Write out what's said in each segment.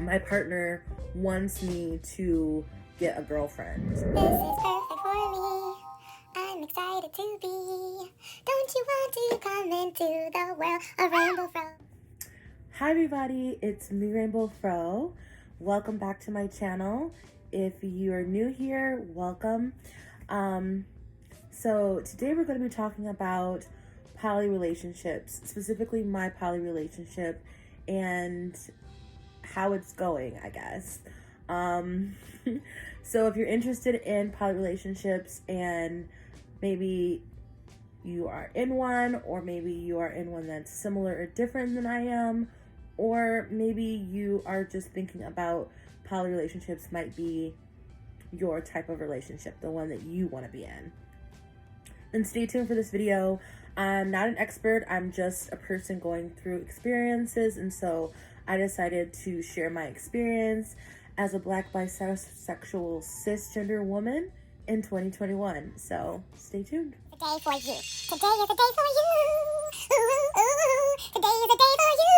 my partner wants me to get a girlfriend. This is perfect for me. I'm excited to be. Don't you want to come into the world of Rainbow Fro? Hi everybody, it's me, Rainbow Fro. Welcome back to my channel. If you're new here, welcome. So today we're going to be talking about poly relationships, specifically my poly relationship and how it's going, I guess. So if you're interested in poly relationships and maybe you are in one, or maybe you are in one that's similar or different than I am, or maybe you are just thinking about poly relationships might be your type of relationship, the one that you want to be in, then stay tuned for this video. I'm not an expert, I'm just a person going through experiences, and so I decided to share my experience as a Black bisexual cisgender woman in 2021. So stay tuned. Today for you. Today is a day for you. Ooh, ooh. Today is a day for you.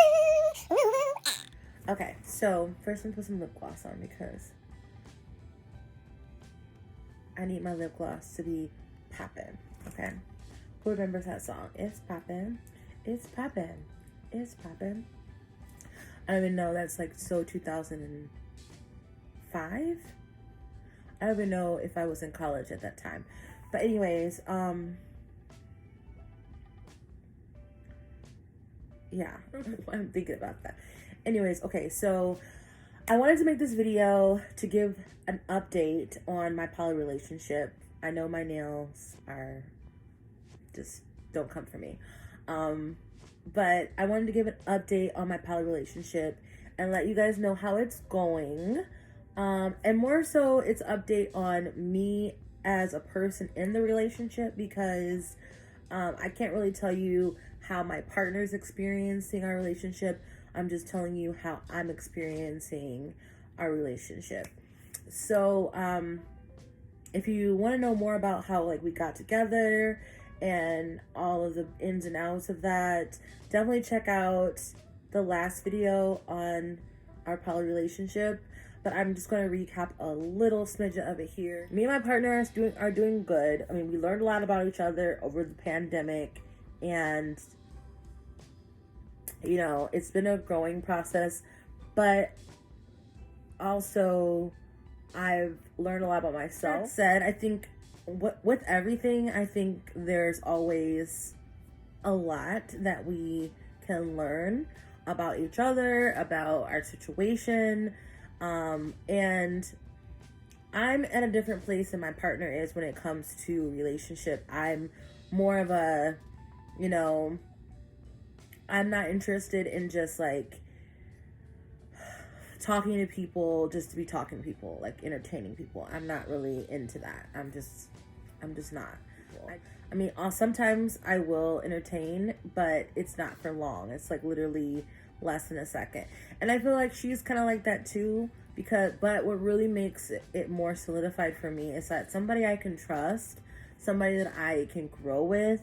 Ooh, ooh, ah. Okay, so first I'm gonna put some lip gloss on because I need my lip gloss to be poppin', okay? Who remembers that song? It's poppin', it's poppin', it's poppin'. I don't even know, that's like so 2005? I don't even know if I was in college at that time. But anyways, yeah, I'm thinking about that. Anyways, okay, so I wanted to make this video to give an update on my poly relationship. I know my nails are just don't come for me. But I wanted to give an update on my poly relationship and let you guys know how it's going. And more so, it's update on me as a person in the relationship, because I can't really tell you how my partner's experiencing our relationship. I'm just telling you how I'm experiencing our relationship. So if you want to know more about how like we got together and all of the ins and outs of that, definitely check out the last video on our poly relationship. But I'm just going to recap a little smidgen of it here. Me and my partner are doing good. I mean, we learned a lot about each other over the pandemic, and you know, it's been a growing process, but also I've learned a lot about myself. That said, I think with everything, I think there's always a lot that we can learn about each other, about our situation. And I'm at a different place than my partner is when it comes to relationship. I'm more of a, you know, I'm not interested in just like talking to people just to be talking to people, like entertaining people. I'm not really into that. I'm just not. I mean, sometimes I will entertain, but it's not for long. It's like literally less than a second. And I feel like she's kind of like that too, but what really makes it more solidified for me is that somebody I can trust, somebody that I can grow with.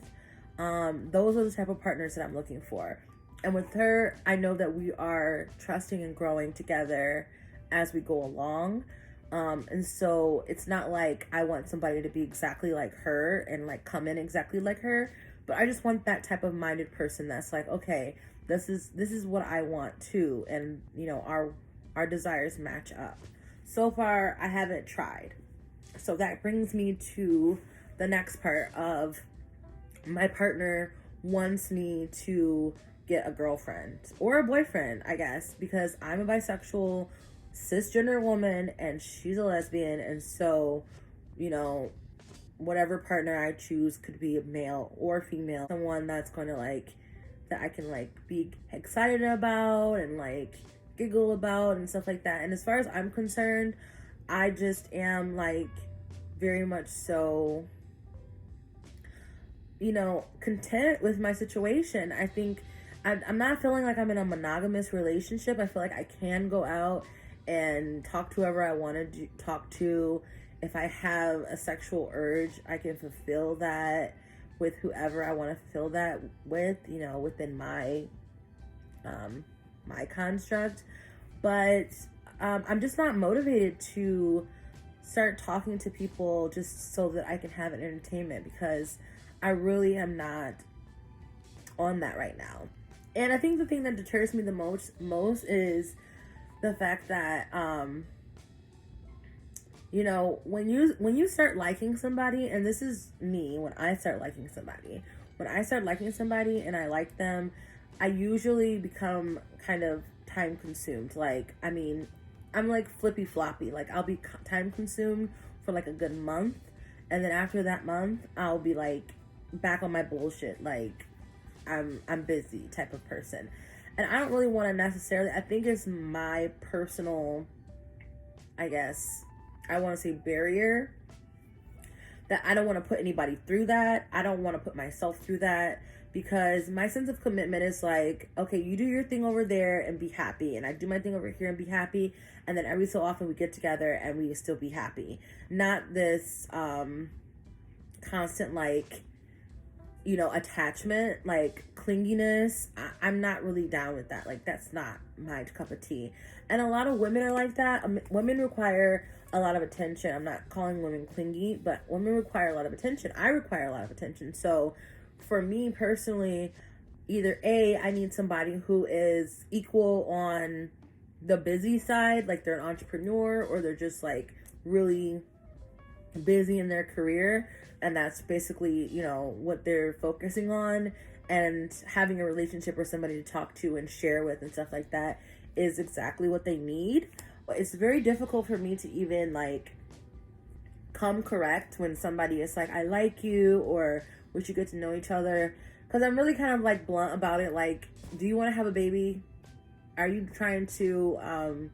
Those are the type of partners that I'm looking for. And with her, I know that we are trusting and growing together as we go along. And so it's not like I want somebody to be exactly like her and like come in exactly like her, but I just want that type of minded person that's like, okay, this is what I want too, and you know, our desires match up. So far, I haven't tried. So that brings me to the next part of my partner wants me to get a girlfriend or a boyfriend, I guess, because I'm a bisexual cisgender woman and she's a lesbian, and so, you know, whatever partner I choose could be a male or female, someone that's going to like, that I can like be excited about and like giggle about and stuff like that. And as far as I'm concerned, I just am like very much so, you know, content with my situation. I think I'm not feeling like I'm in a monogamous relationship. I feel like I can go out and talk to whoever I want to talk to. If I have a sexual urge, I can fulfill that with whoever I want to fulfill that with, you know, within my my construct. but I'm just not motivated to start talking to people just so that I can have an entertainment, because I really am not on that right now. And I think the thing that deters me the most is the fact that you know, when you start liking somebody, and this is me, when I start liking somebody and I like them, I usually become kind of time consumed. Like, I mean, I'm like flippy floppy. Like, I'll be time consumed for like a good month, and then after that month, I'll be like back on my bullshit. Like, I'm busy type of person, and I don't really want to necessarily. I think it's my personal, I guess, I want to say barrier, that I don't want to put anybody through that. I don't want to put myself through that, because my sense of commitment is like, okay, you do your thing over there and be happy, and I do my thing over here and be happy, and then every so often we get together and we still be happy. Not this constant, like, you know, attachment, like clinginess. I'm not really down with that. Like, that's not my cup of tea. And a lot of women are like that. Women require a lot of attention. I'm not calling women clingy, but women require a lot of attention. I require a lot of attention. So for me personally, either A, I need somebody who is equal on the busy side, like they're an entrepreneur, or they're just like really busy in their career, and that's basically, you know, what they're focusing on, and having a relationship or somebody to talk to and share with and stuff like that is exactly what they need. But it's very difficult for me to even like come correct when somebody is like, I like you, or we should get to know each other, because I'm really kind of like blunt about it. Like, do you want to have a baby? Are you trying to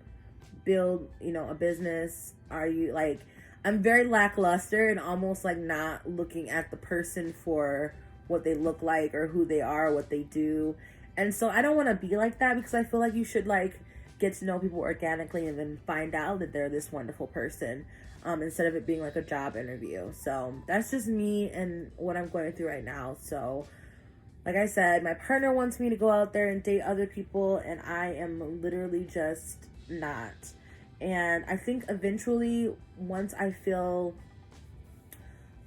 build, you know, a business? Are you like, I'm very lackluster and almost like not looking at the person for what they look like or who they are, what they do. And so I don't want to be like that, because I feel like you should like get to know people organically and then find out that they're this wonderful person, instead of it being like a job interview. So that's just me and what I'm going through right now. So like I said, my partner wants me to go out there and date other people, and I am literally just not. And I think eventually, once I feel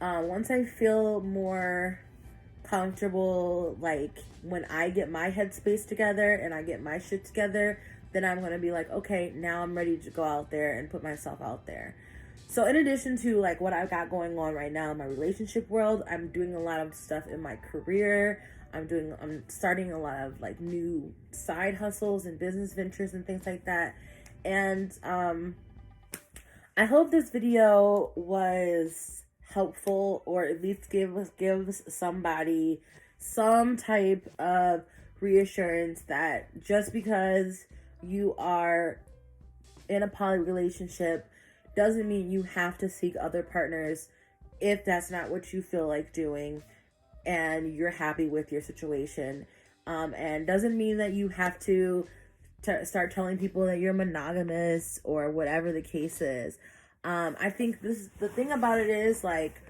more comfortable, like when I get my headspace together and I get my shit together, then I'm going to be like, okay, now I'm ready to go out there and put myself out there. So in addition to like what I've got going on right now in my relationship world, I'm doing a lot of stuff in my career. I'm starting a lot of like new side hustles and business ventures and things like that. And I hope this video was helpful, or at least gives somebody some type of reassurance that just because you are in a poly relationship doesn't mean you have to seek other partners if that's not what you feel like doing and you're happy with your situation. And doesn't mean that you have to start telling people that you're monogamous or whatever the case is. I think the thing about it is, like,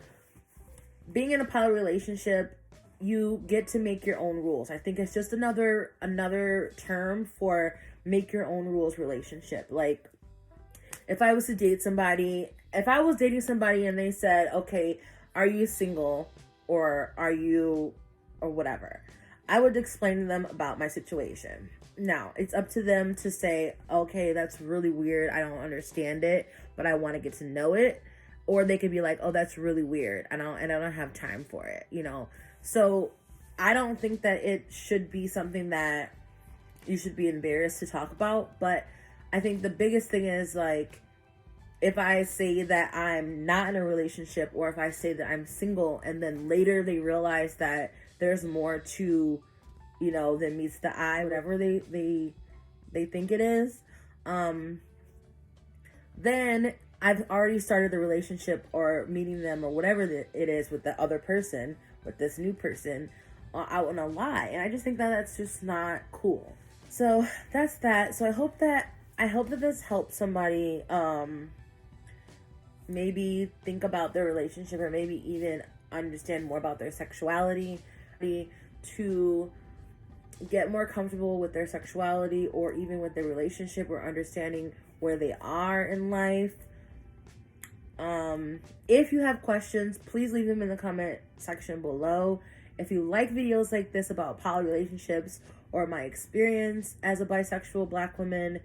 being in a poly relationship, you get to make your own rules. I think it's just another term for make your own rules relationship. Like, if I was dating somebody and they said, okay, are you single or are you, or whatever, I would explain to them about my situation. Now, it's up to them to say, okay, that's really weird, I don't understand it, but I want to get to know it. Or they could be like, oh, that's really weird, and I don't have time for it, you know? So I don't think that it should be something that you should be embarrassed to talk about. But I think the biggest thing is, like, if I say that I'm not in a relationship, or if I say that I'm single, and then later they realize that there's more to, you know, than meets the eye, whatever they think it is, then I've already started the relationship or meeting them or whatever it is with the other person, with this new person, out on a lie. And I just think that that's just not cool. So that's that. So I hope that this helps somebody maybe think about their relationship, or maybe even understand more about their sexuality, to get more comfortable with their sexuality or even with their relationship or understanding where they are in life. If you have questions, please leave them in the comment section below. If you like videos like this about poly relationships or my experience as a bisexual Black woman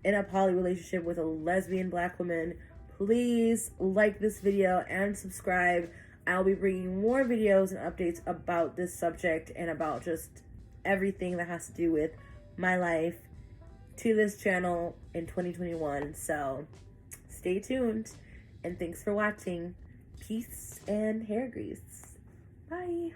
in a poly relationship with a lesbian Black woman, please like this video and subscribe. I'll be bringing more videos and updates about this subject and about just everything that has to do with my life to this channel in 2021. So stay tuned and thanks for watching. Peace and hair grease. Bye.